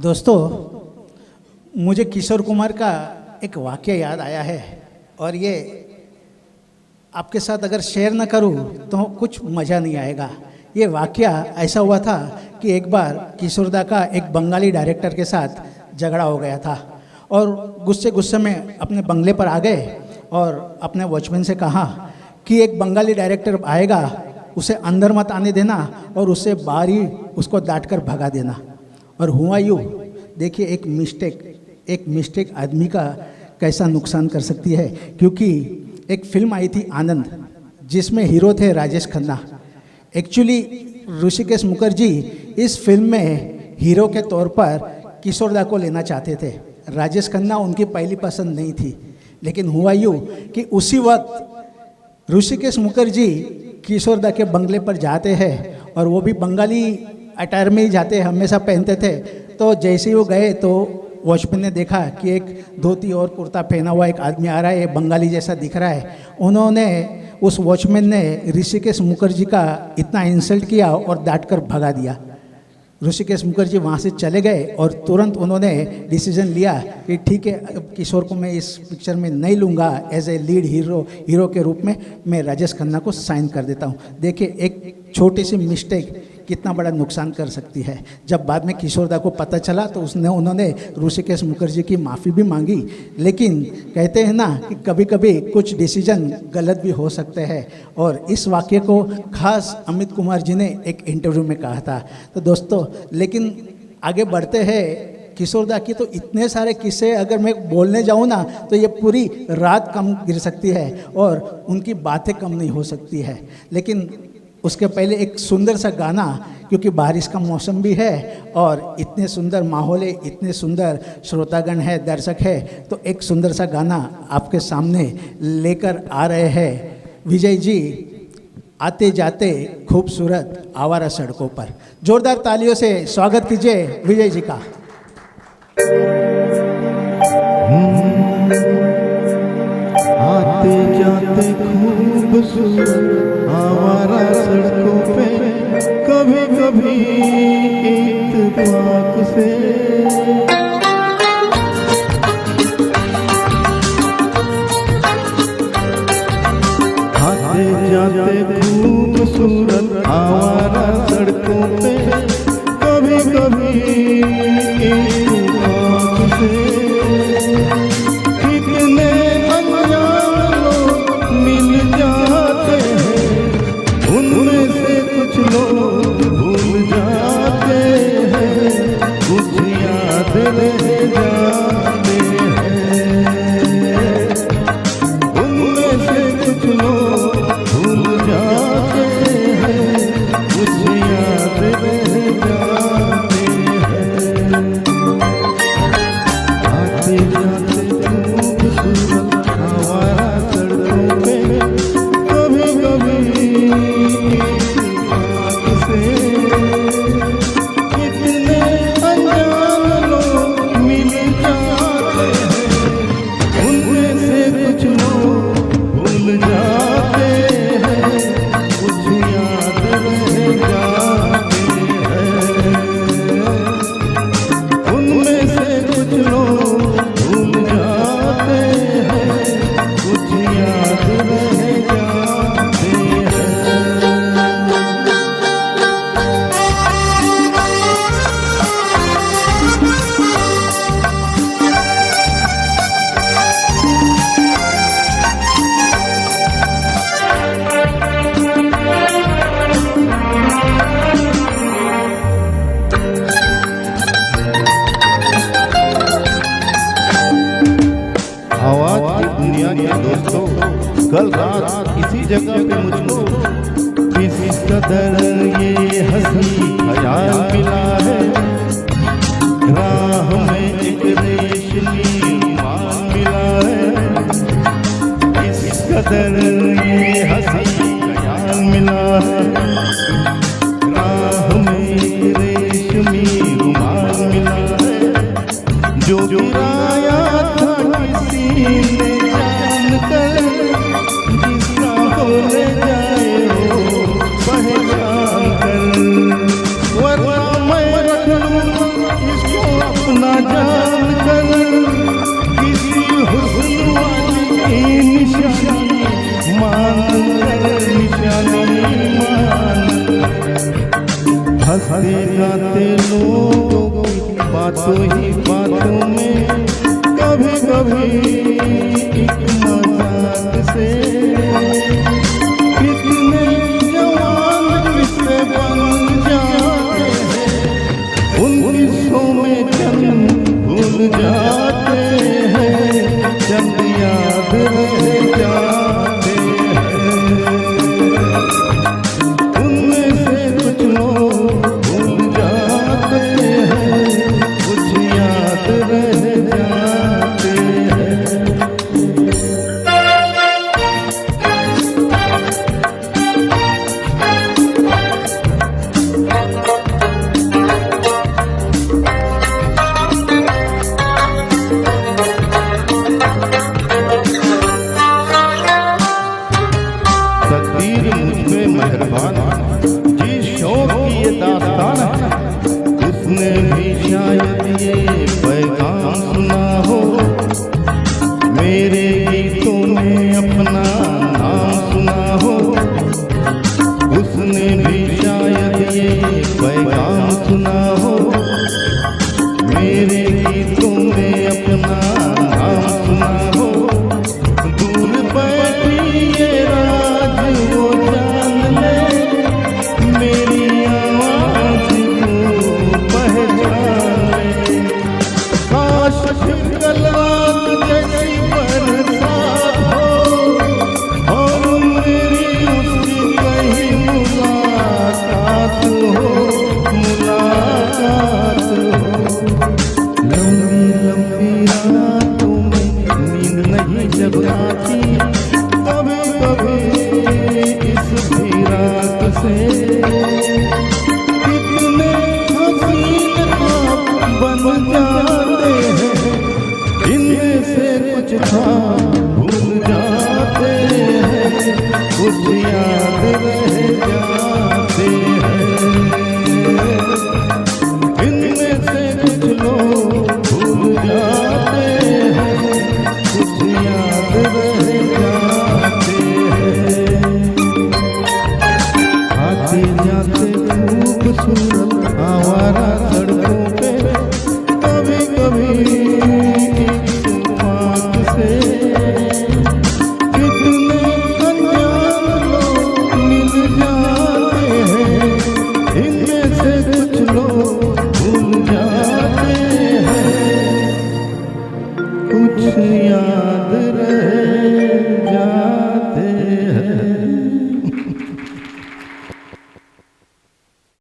दोस्तों, मुझे किशोर कुमार का एक वाक़या याद आया है और ये आपके साथ अगर शेयर न करूं तो कुछ मज़ा नहीं आएगा। ये वाक़या ऐसा हुआ था कि एक बार किशोरदा का एक बंगाली डायरेक्टर के साथ झगड़ा हो गया था और गुस्से गुस्से में अपने बंगले पर आ गए और अपने वॉचमैन से कहा कि एक बंगाली डायरेक्टर आएगा, उसे अंदर मत आने देना और उससे बाहर ही उसको डांट कर भगा देना। और हुआ यूँ, देखिए एक मिस्टेक आदमी का कैसा नुकसान कर सकती है। क्योंकि एक फिल्म आई थी आनंद, जिसमें हीरो थे राजेश खन्ना। एक्चुअली ऋषिकेश मुखर्जी इस फिल्म में हीरो के तौर पर किशोरदा को लेना चाहते थे। राजेश खन्ना उनकी पहली पसंद नहीं थी। लेकिन हुआ यूँ कि उसी वक्त ऋषिकेश मुखर्जी किशोरदा के बंगले पर जाते हैं और वो भी बंगाली अटायर में ही जाते हैं, हमेशा पहनते थे। तो जैसे ही वो गए तो वॉचमैन ने देखा कि एक धोती और कुर्ता पहना हुआ एक आदमी आ रहा है, बंगाली जैसा दिख रहा है। उन्होंने उस वॉचमैन ने ऋषिकेश मुखर्जी का इतना इंसल्ट किया और डांट कर भगा दिया। ऋषिकेश मुखर्जी वहाँ से चले गए और तुरंत उन्होंने डिसीजन लिया कि ठीक है, अब किशोर को मैं इस पिक्चर में नहीं लूँगा, एज ए लीड हीरो के रूप में मैं राजेश खन्ना को साइन कर देता हूँ। देखिए, एक छोटी सी मिस्टेक कितना बड़ा नुकसान कर सकती है। जब बाद में किशोरदा को पता चला तो उन्होंने ऋषिकेश मुखर्जी की माफ़ी भी मांगी। लेकिन कहते हैं ना कि कभी कभी कुछ डिसीजन गलत भी हो सकते हैं, और इस वाक्य को खास अमित कुमार जी ने एक इंटरव्यू में कहा था। तो दोस्तों, लेकिन आगे बढ़ते हैं। किशोरदा की तो इतने सारे किस्से अगर मैं बोलने जाऊँ ना तो ये पूरी रात कम गिर सकती है और उनकी बातें कम नहीं हो सकती है। लेकिन उसके पहले एक सुंदर सा गाना, क्योंकि बारिश का मौसम भी है और इतने सुंदर माहौल है, इतने सुंदर श्रोतागण है, दर्शक है, तो एक सुंदर सा गाना आपके सामने लेकर आ रहे हैं विजय जी। आते जाते खूबसूरत आवारा सड़कों पर। जोरदार तालियों से स्वागत कीजिए विजय जी का। आते जाते खूबसूरत आवारा सड़कों पे कभी कभी इत्तेफाक से आते जाते खूबसूरत आवारा सड़कों पे कभी कभी इत्तेफाक से भूल जाते हैं, कुछ याद रह जाते हैं। उनमें से कुछ लोग भूल जाते हैं, कुछ याद रह जाते हैं। आते जाते खूबसूरत आवारा सड़कों पे कभी कभी कितने अनजान लोग मिल जाते हैं, उनमें से कुछ लोग भूल जाते हैं, कुछ याद रह जाते हैं। उनमें से कुछ लोग भूल जाते हैं, कुछ याद रह जाते हैं। दोस्तों, कल रात इसी जगह पे मुझको किस कदर ये हंसी ख्याल मिला है। राह में एक रेशमी रुमाल मिला है, किस कदर ये हंसी ख्याल मिला है। राह में एक रेशमी रुमाल मिला है, जो गिराया था किसी ने जिसका होने जाए हो पहचान कर, वरना मैं रख लूं इसको हंसते गाते लोगों की बातों ही बातों में कभी कभी एक मजाक से कितने जवान किस्से बन जाते हैं उन किस्सों में चंद भूल जाते हैं चंद याद रह जाते हैं उनमें से कुछ लोग भूल जाते हैं कुछ याद रह जाते हैं। तकदीर मुझ पे मेहरबान जिस शौक की ये दास्तान है उसने भी शायद ये पैगाम सुना हो मेरे गीतों में अपना नाम सुना हो उसने भी शायद ये पैगाम सुना हो मेरे गीतों में अपना नाम सुना हो दूर बैठी ये राज वो जान ले मेरी आवाज को पहचान ले काश कलाक जैसी बरसात हो और मेरी उसकी कहीं मुलाकात हो मुलाकात हो लंबी लंबी रातों में नींद नहीं जब आती कभी कभी इस भी रात से कितने हसीन ख्वाब बन जाते हैं इनमें से कुछ ख्वाब भूल जाते हैं कुछ याद रह जाते हैं इनमें से कुछ लोग भूल जाते हैं कुछ याद रह जाते हैं आते जाते खूबसूरत आवारा सड़कों पे कभी कभी इत्तेफाक से कितने अनजान लोग मिल जाते हैं इनमें से कुछ लोग भूल जाते हैं कुछ याद रह